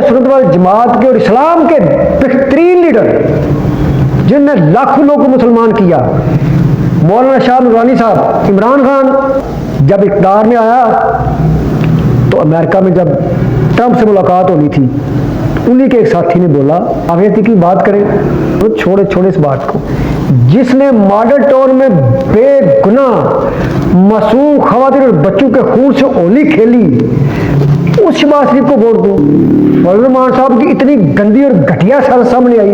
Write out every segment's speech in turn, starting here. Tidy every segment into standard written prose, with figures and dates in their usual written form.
सुन्नत वल जमात के और इस्लाम के बेहतरीन लीडर जिनने लाखों लोगों को मुसलमान किया, मौलाना शाह नूरानी साहब, इमरान खान जब इक़्तिदार में आया तो अमेरिका में जब ट्रंप से मुलाकात होनी थी, उन्हीं के एक साथी ने बोला, आगे की बात करें तो छोड़े इस बात को, जिसने मॉडल टाउन में बेगुनाह मासूम खवातीन और बच्चों के खून से होली खेली, उस शहबाज शरीफ को वोट दूं। फजल रहमान साहब की इतनी गंदी और घटिया साजिश सामने आई,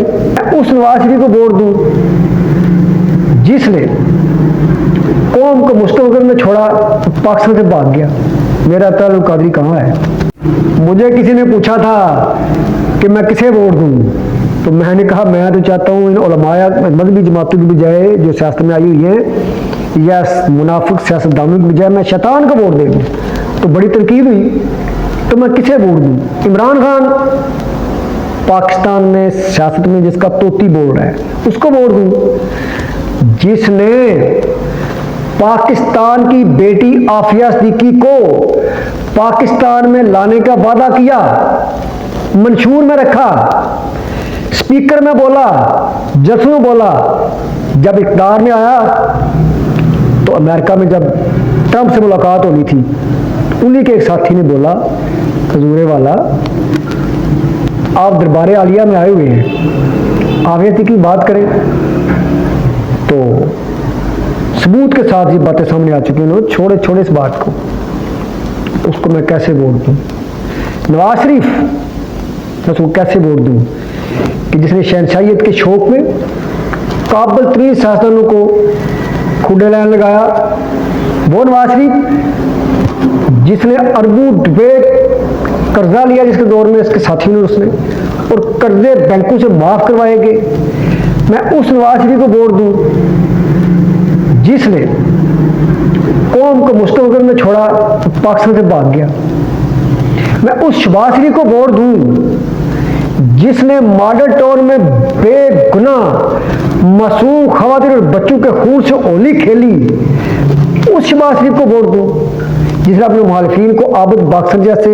उस नवाज शरीफ को वोट दूं जिसने कौम को मुस्तकबिल में छोड़ा, पाकिस्तान से भाग गया। मेरा ताल्लुक कादरी कहाँ है? मुझे किसी ने पूछा था कि मैं किसे वोट दूं, तो मैंने कहा मैं तो चाहता हूँ इन उलमाया मजहबी जमातों की बजाय जो सियासत में आई हुई है या मुनाफिक सियासतदानों की बजाय मैं शैतान को वोट दे दूँ। तो बड़ी तनकीद हुई, तो मैं किसे वोट दूँ? इमरान खान पाकिस्तान में सियासत में जिसका तोती बोल रहा है, उसको वोट दूँ जिसने पाकिस्तान की बेटी आफिया सिद्दीकी को पाकिस्तान में लाने का वादा किया, मंशूर में रखा, स्पीकर में बोला, जश्न में बोला, जब इक़्तिदार में आया तो अमेरिका में जब ट्रंप से मुलाकात होनी थी, उन्हीं के एक साथी ने बोला, खजूरे वाला आप दरबार आलिया में आए हुए हैं, आगे की बात करें तो सबूत के साथ ये बातें सामने आ चुकी हैं। छोड़े इस बात को, उसको मैं कैसे वोट दूं? नवाज शरीफ, मैं उसको कैसे वोट दूं कि जिसने शहनशाहियत के शौक में काबिल तरीन सियासतदानों को खुडे लाइन लगाया, वो नवाज शरीफ जिसने अरबों रुपए कर्जा लिया जिसके दौर में इसके साथियों ने उसने, और कर्जे बैंकों से माफ करवाए गए, मैं उस नवाज शरीफ को वोट दूं जिसने कौम को मुस्तकबिल में छोड़ा, पाकिस्तान से भाग गया। मैं उस शहबाज शरीफ को वोट दूं जिसने मॉडल टाउन में बेगुनाह मासूम खवातीन और बच्चों के खून से होली खेली, उस शहबाज शरीफ को वोट दूं जिसने अपने मुखालिफिन को आबिद बाक्सर जैसे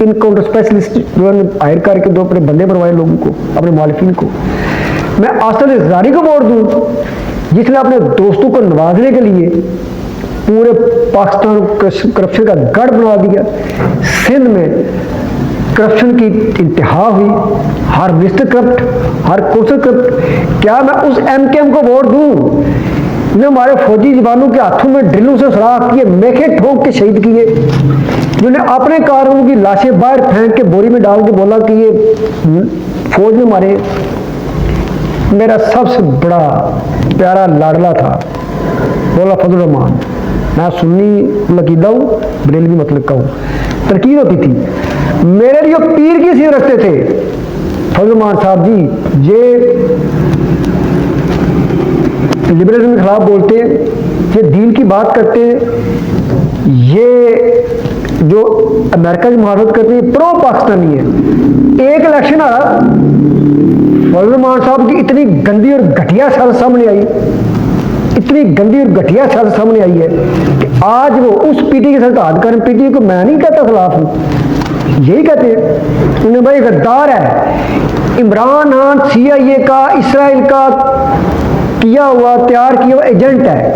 इनकाउंटर स्पेशलिस्ट जो हायर करके दो अपने बंदे बनवाए लोगों को, अपने मुखालिफिन को। मैं आसद इज़हारी को वोट दूं जिसने अपने दोस्तों को नवाजने के लिए पूरे पाकिस्तान को करप्शन का गढ़ बना दिया। सिंध में करप्शन की इंतहा हुई, हर मिनिस्टर करप्ट, हर कौंसल करप्ट। क्या मैं उस MKM को वोट दूं जिन्होंने हमारे फौजी जवानों के हाथों में ड्रिलों से सुराख किए, मेखे ठोक के शहीद किए, जिन्होंने अपने कारकुनों की लाशें बाहर फेंक के बोरी में डाल के बोला कि ये फौज में मारे। मेरा सबसे बड़ा प्यारा लाडला था बोला फजल रहमान, मैं सुन्नी लकीदा हूँ, बरेलवी मतलब का हूँ, तरकीब होती थी। मेरे लिए पीर की सीध रखते थे फजल रहमान साहब जी। ये लिबरलिज्म के खिलाफ बोलते, ये दीन की बात करते, ये जो अमेरिका की मुखालफत करते हैं, प्रो पाकिस्तानी है। एक इलेक्शन आ रहा, फजल रहमान साहब की इतनी गंदी और घटिया साजिश सामने आई, इतनी गंदी और घटिया साजिश सामने आई है कि आज वो उस पीटी के साथ हाथ करें। पीटी को मैं नहीं कहता खिलाफ हूँ, यही कहते हैं उन्हें भाई गद्दार है। इमरान खान CIA का, इसराइल का किया हुआ, तैयार किया हुआ एजेंट है।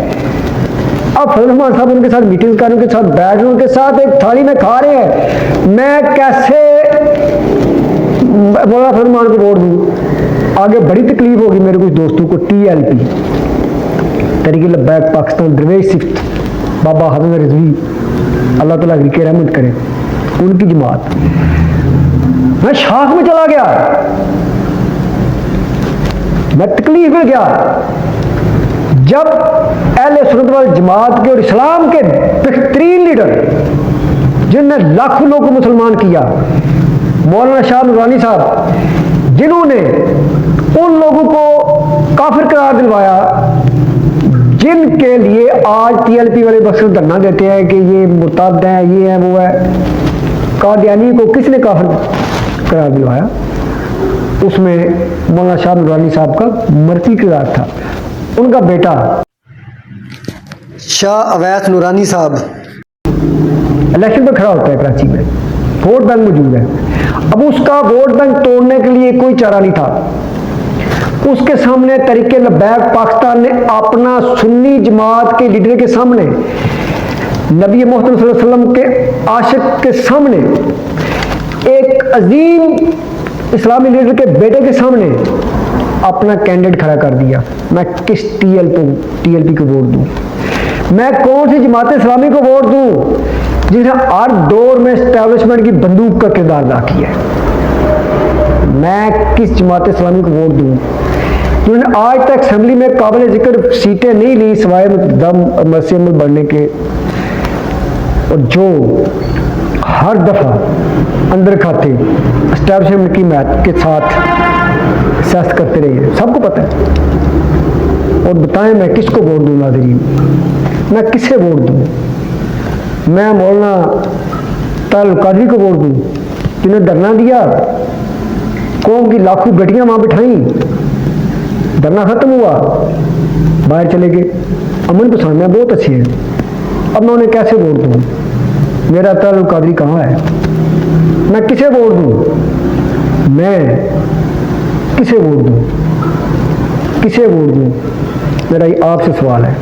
अब फजल रहमान साहब उनके साथ मीटिंग कर, उनके साथ बैठ, उनके साथ एक थाली में खा रहे हैं। मैं कैसे बोला फजल रहमान को वोट दूं? आगे बड़ी तकलीफ होगी मेरे कुछ दोस्तों को। TLP, तहरीक लब्बैक पाकिस्तान, दरवेश सिफ्त, बाबा हसन रिजवी, अल्लाह ताला की रहमत करे, उनकी जमात। मैं शाख में चला गया, मैं तकलीफ में गया जब अहले सुन्नत वल जमात के और इस्लाम के बेहतरीन लीडर जिनने लाखों लोगों को मुसलमान किया, मौलाना शाह नूरानी साहब, जिन्होंने उन लोगों को काफिर करार दिलवाया जिनके लिए आज TLP वाले बख्श धरना देते हैं कि ये मुर्ताद है, ये है, वो है। कादियानी को किसने काफिर करार दिलवाया? उसमें मौलाना शाह नूरानी साहब का मर्ती किरदार था। उनका बेटा शाह अवैस नूरानी साहब इलेक्शन पर खड़ा होता है कराची में, वोट बैंक मौजूद है। अब उसका वोट बैंक तोड़ने के लिए कोई चारा नहीं था। उसके सामने तरीके लबैक पाकिस्तान ने अपना सुन्नी जमात के लीडर के सामने, नबी मोहम्मद सल्लल्लाहु अलैहि वसल्लम के आशिक के सामने, एक अजीम इस्लामी लीडर के बेटे के सामने अपना कैंडिडेट खड़ा कर दिया। मैं किस टीएलपी को वोट दूं? मैं कौन सी जमात इस्लामी को वोट दूं जिसने हर दौर में एस्टेब्लिशमेंट की बंदूक का किरदार अदा किया है? मैं किस जमात इस्लामी को वोट दूं जिन्होंने आज तक असेंबली में काबिल जिक्र सीटें नहीं ली सिवाय दम मसीह में बढ़ने के, और जो हर दफा अंदर खाते एस्टेब्लिशमेंट की मैच के साथ सियासत करते रहे, सबको पता है। और बताएं मैं किसको वोट दूं? नाज़रीन, मैं किसे वोट दूं? मैं मौलाना तारुल कादरी को वोट दूं जिन्होंने धरना दिया, कौम की लाखों बेटियां वहां बिठाई, धरना खत्म हुआ, बाहर चले गए, अमन पसंद है, बहुत अच्छी है, अब मैं उन्हें कैसे वोट दूं? मेरा तारुल कादरी कहाँ है? मैं किसे वोट दूं? मैं किसे वोट दूं? किसे वोट दूं? मेरा ये आपसे सवाल है।